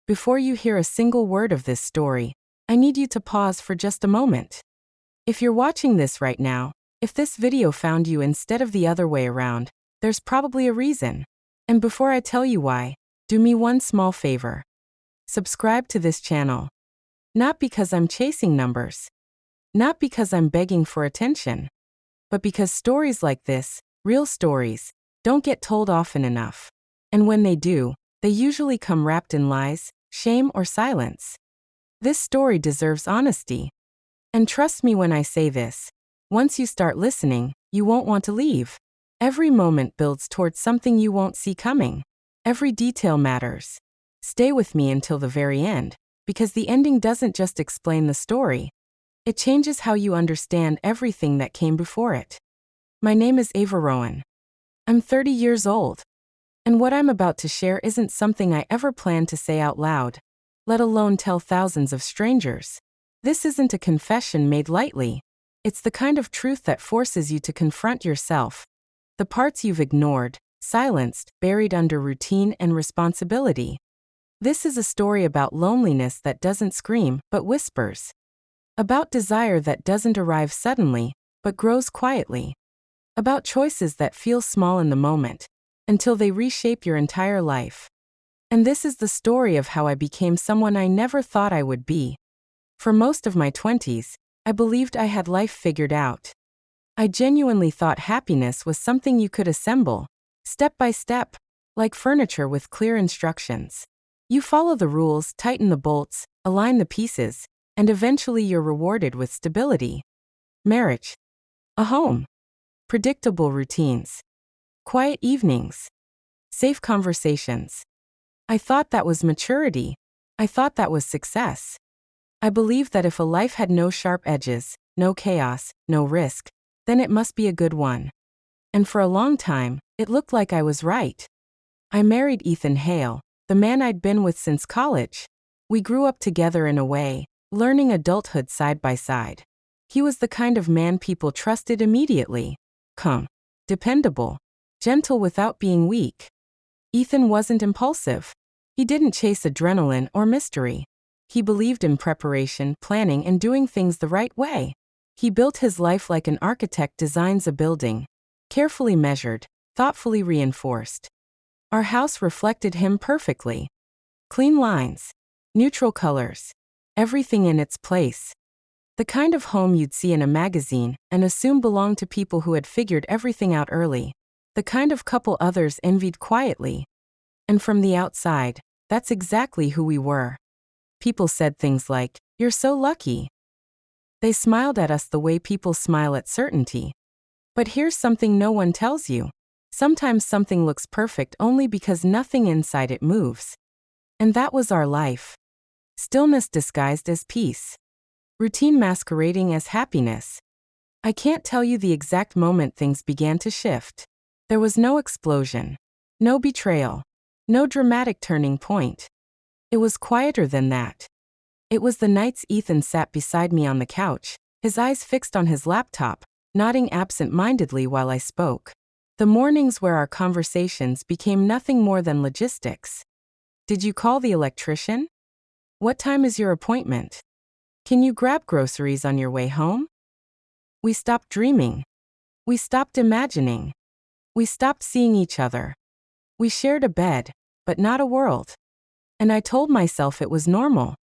Before you hear a single word of this story, I need you to pause for just a moment. If you're watching this right now, if this video found you instead of the other way around, there's probably a reason. And before I tell you why, do me one small favor. Subscribe to this channel. Not because I'm chasing numbers. Not because I'm begging for attention. But because stories like this, real stories, don't get told often enough. And when they do, they usually come wrapped in lies, shame, or silence. This story deserves honesty. And trust me when I say this, once you start listening, you won't want to leave. Every moment builds towards something you won't see coming. Every detail matters. Stay with me until the very end, because the ending doesn't just explain the story. It changes how you understand everything that came before it. My name is Ava Rowan. I'm 30 years old. And what I'm about to share isn't something I ever planned to say out loud, let alone tell thousands of strangers. This isn't a confession made lightly. It's the kind of truth that forces you to confront yourself. The parts you've ignored, silenced, buried under routine and responsibility. This is a story about loneliness that doesn't scream, but whispers. About desire that doesn't arrive suddenly, but grows quietly. About choices that feel small in the moment, until they reshape your entire life. And this is the story of how I became someone I never thought I would be. For most of my 20s, I believed I had life figured out. I genuinely thought happiness was something you could assemble, step by step, like furniture with clear instructions. You follow the rules, tighten the bolts, align the pieces, and eventually you're rewarded with stability. Marriage. A home. Predictable routines. Quiet evenings. Safe conversations. I thought that was maturity. I thought that was success. I believed that if a life had no sharp edges, no chaos, no risk, then it must be a good one. And for a long time, it looked like I was right. I married Ethan Hale, the man I'd been with since college. We grew up together in a way, learning adulthood side by side. He was the kind of man people trusted immediately. Calm, dependable, gentle without being weak. Ethan wasn't impulsive. He didn't chase adrenaline or mystery. He believed in preparation, planning, and doing things the right way. He built his life like an architect designs a building, carefully measured, thoughtfully reinforced. Our house reflected him perfectly. Clean lines, neutral colors, everything in its place. The kind of home you'd see in a magazine and assume belonged to people who had figured everything out early. The kind of couple others envied quietly. And from the outside, that's exactly who we were. People said things like, "You're so lucky." They smiled at us the way people smile at certainty. But here's something no one tells you. Sometimes something looks perfect only because nothing inside it moves. And that was our life. Stillness disguised as peace. Routine masquerading as happiness. I can't tell you the exact moment things began to shift. There was no explosion. No betrayal. No dramatic turning point. It was quieter than that. It was the nights Ethan sat beside me on the couch, his eyes fixed on his laptop, nodding absent-mindedly while I spoke. The mornings where our conversations became nothing more than logistics. Did you call the electrician? What time is your appointment? Can you grab groceries on your way home? We stopped dreaming. We stopped imagining. We stopped seeing each other. We shared a bed, but not a world. And I told myself it was normal.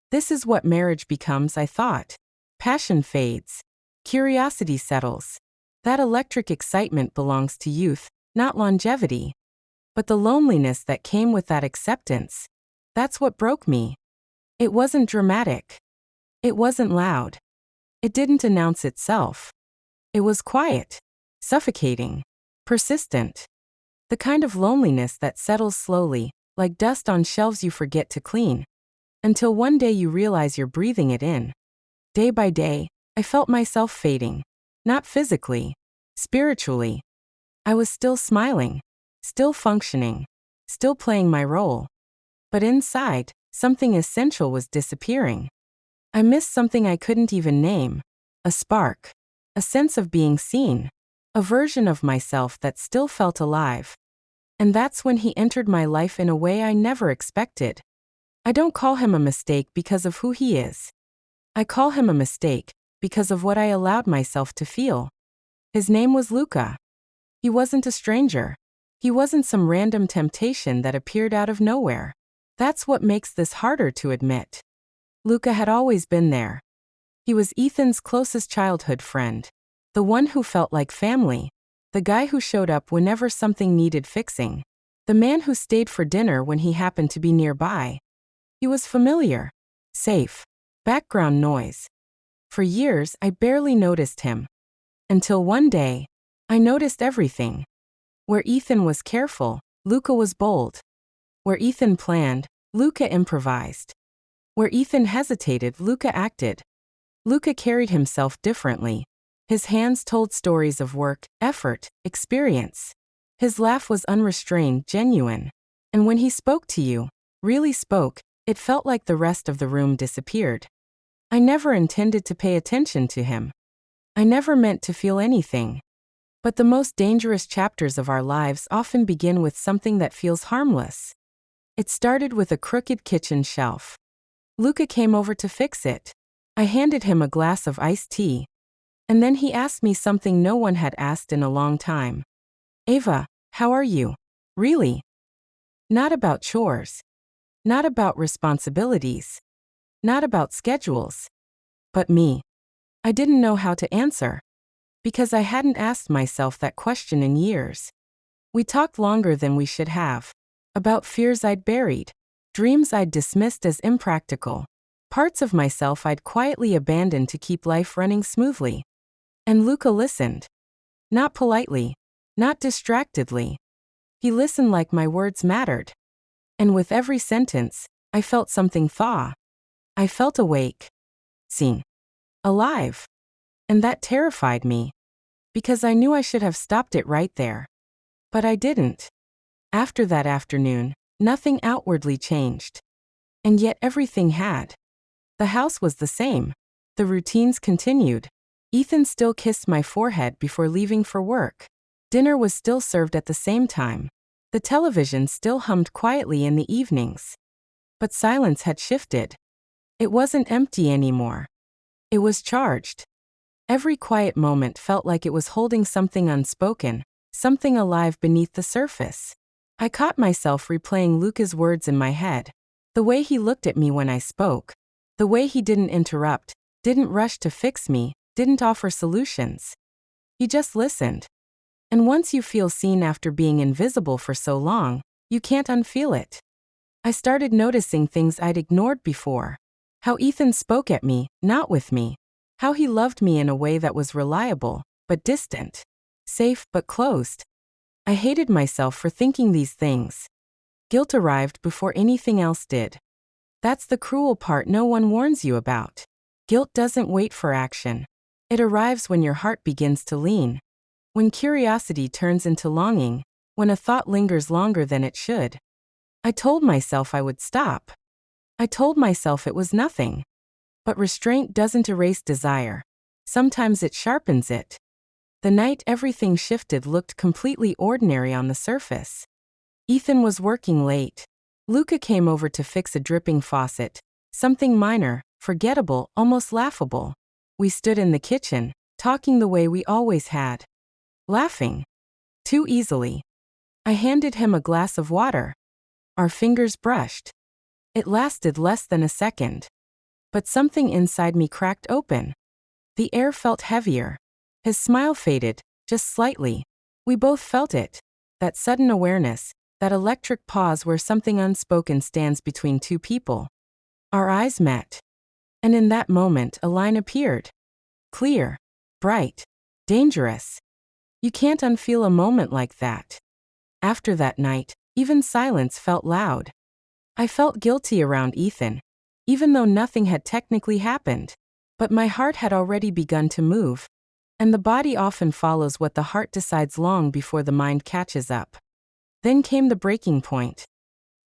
This is what marriage becomes, I thought. Passion fades. Curiosity settles. That electric excitement belongs to youth, not longevity. But the loneliness that came with that acceptance, that's what broke me. It wasn't dramatic. It wasn't loud. It didn't announce itself. It was quiet, suffocating, persistent. The kind of loneliness that settles slowly, like dust on shelves you forget to clean. Until one day you realize you're breathing it in. Day by day, I felt myself fading. Not physically, spiritually. I was still smiling, still functioning, still playing my role. But inside, something essential was disappearing. I missed something I couldn't even name. A spark. A sense of being seen. A version of myself that still felt alive. And that's when he entered my life in a way I never expected. I don't call him a mistake because of who he is. I call him a mistake because of what I allowed myself to feel. His name was Luca. He wasn't a stranger. He wasn't some random temptation that appeared out of nowhere. That's what makes this harder to admit. Luca had always been there. He was Ethan's closest childhood friend. The one who felt like family. The guy who showed up whenever something needed fixing. The man who stayed for dinner when he happened to be nearby. He was familiar. Safe. Background noise. For years, I barely noticed him. Until one day, I noticed everything. Where Ethan was careful, Luca was bold. Where Ethan planned, Luca improvised. Where Ethan hesitated, Luca acted. Luca carried himself differently. His hands told stories of work, effort, experience. His laugh was unrestrained, genuine. And when he spoke to you, really spoke, it felt like the rest of the room disappeared. I never intended to pay attention to him. I never meant to feel anything. But the most dangerous chapters of our lives often begin with something that feels harmless. It started with a crooked kitchen shelf. Luca came over to fix it. I handed him a glass of iced tea. And then he asked me something no one had asked in a long time. Ava, how are you? Really? Not about chores. Not about responsibilities. Not about schedules. But me. I didn't know how to answer. Because I hadn't asked myself that question in years. We talked longer than we should have. About fears I'd buried. Dreams I'd dismissed as impractical. Parts of myself I'd quietly abandoned to keep life running smoothly. And Luca listened. Not politely. Not distractedly. He listened like my words mattered. And with every sentence, I felt something thaw. I felt awake. Seen. Alive. And that terrified me. Because I knew I should have stopped it right there. But I didn't. After that afternoon, nothing outwardly changed. And yet everything had. The house was the same. The routines continued. Ethan still kissed my forehead before leaving for work. Dinner was still served at the same time. The television still hummed quietly in the evenings. But silence had shifted. It wasn't empty anymore. It was charged. Every quiet moment felt like it was holding something unspoken, something alive beneath the surface. I caught myself replaying Luca's words in my head. The way he looked at me when I spoke. The way he didn't interrupt, didn't rush to fix me, didn't offer solutions. He just listened. And once you feel seen after being invisible for so long, you can't unfeel it. I started noticing things I'd ignored before. How Ethan spoke at me, not with me. How he loved me in a way that was reliable, but distant. Safe, but closed. I hated myself for thinking these things. Guilt arrived before anything else did. That's the cruel part no one warns you about. Guilt doesn't wait for action. It arrives when your heart begins to lean. When curiosity turns into longing. When a thought lingers longer than it should. I told myself I would stop. I told myself it was nothing. But restraint doesn't erase desire. Sometimes it sharpens it. The night everything shifted looked completely ordinary on the surface. Ethan was working late. Luca came over to fix a dripping faucet. Something minor, forgettable, almost laughable. We stood in the kitchen, talking the way we always had. Laughing. Too easily. I handed him a glass of water. Our fingers brushed. It lasted less than a second. But something inside me cracked open. The air felt heavier. His smile faded, just slightly. We both felt it. That sudden awareness, that electric pause where something unspoken stands between two people. Our eyes met. And in that moment, a line appeared. Clear. Bright. Dangerous. You can't unfeel a moment like that. After that night, even silence felt loud. I felt guilty around Ethan, even though nothing had technically happened. But my heart had already begun to move. And the body often follows what the heart decides long before the mind catches up. Then came the breaking point.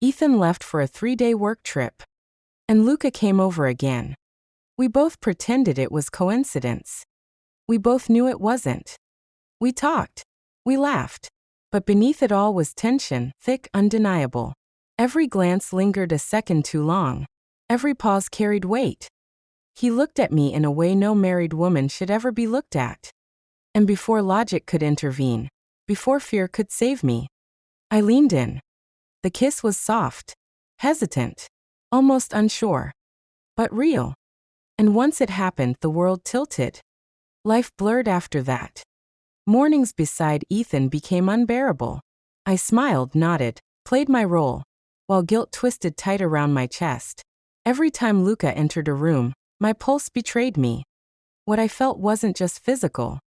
Ethan left for a 3-day work trip. And Luca came over again. We both pretended it was coincidence. We both knew it wasn't. We talked. We laughed. But beneath it all was tension, thick, undeniable. Every glance lingered a second too long. Every pause carried weight. He looked at me in a way no married woman should ever be looked at. And before logic could intervene, before fear could save me, I leaned in. The kiss was soft, hesitant, almost unsure, but real. And once it happened, the world tilted. Life blurred after that. Mornings beside Ethan became unbearable. I smiled, nodded, played my role, while guilt twisted tight around my chest. Every time Luca entered a room, my pulse betrayed me. What I felt wasn't just physical.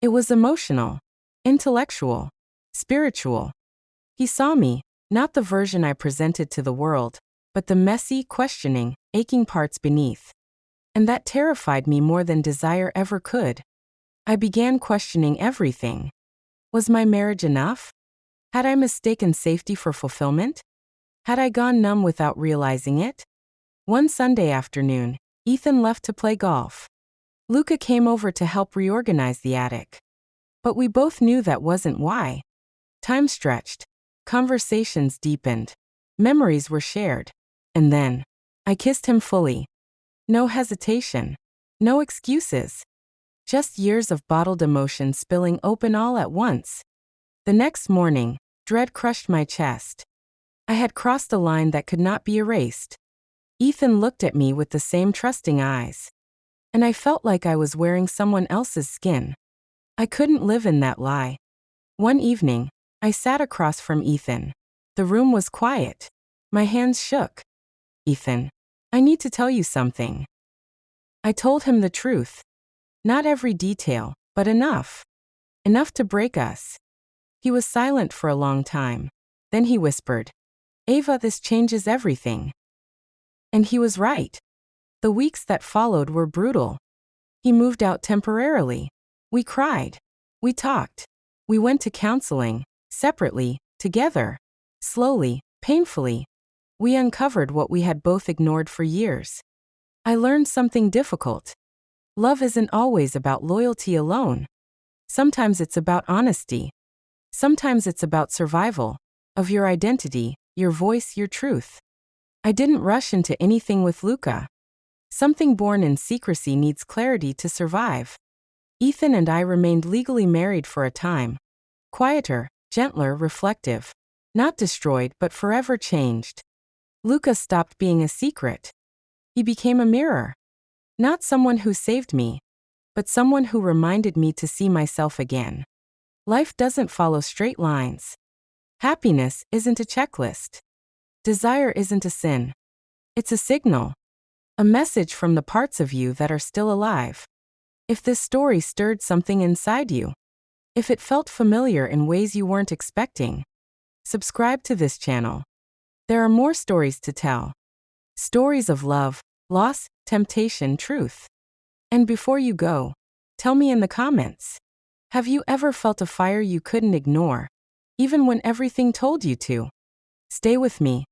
It was emotional, intellectual, spiritual. He saw me, not the version I presented to the world, but the messy, questioning, aching parts beneath. And that terrified me more than desire ever could. I began questioning everything. Was my marriage enough? Had I mistaken safety for fulfillment? Had I gone numb without realizing it? One Sunday afternoon, Ethan left to play golf. Luca came over to help reorganize the attic. But we both knew that wasn't why. Time stretched. Conversations deepened. Memories were shared. And then, I kissed him fully. No hesitation. No excuses. Just years of bottled emotion spilling open all at once. The next morning, dread crushed my chest. I had crossed a line that could not be erased. Ethan looked at me with the same trusting eyes. And I felt like I was wearing someone else's skin. I couldn't live in that lie. One evening, I sat across from Ethan. The room was quiet. My hands shook. Ethan, I need to tell you something. I told him the truth. Not every detail, but enough. Enough to break us. He was silent for a long time. Then he whispered, Ava, this changes everything. And he was right. The weeks that followed were brutal. He moved out temporarily. We cried. We talked. We went to counseling, separately, together. Slowly, painfully, we uncovered what we had both ignored for years. I learned something difficult. Love isn't always about loyalty alone. Sometimes it's about honesty. Sometimes it's about survival, of your identity, your voice, your truth. I didn't rush into anything with Luca. Something born in secrecy needs clarity to survive. Ethan and I remained legally married for a time. Quieter, gentler, reflective. Not destroyed, but forever changed. Luca stopped being a secret. He became a mirror. Not someone who saved me, but someone who reminded me to see myself again. Life doesn't follow straight lines. Happiness isn't a checklist. Desire isn't a sin. It's a signal. A message from the parts of you that are still alive. If this story stirred something inside you, if it felt familiar in ways you weren't expecting, subscribe to this channel. There are more stories to tell. Stories of love, loss, temptation, truth. And before you go, tell me in the comments, have you ever felt a fire you couldn't ignore, even when everything told you to? Stay with me.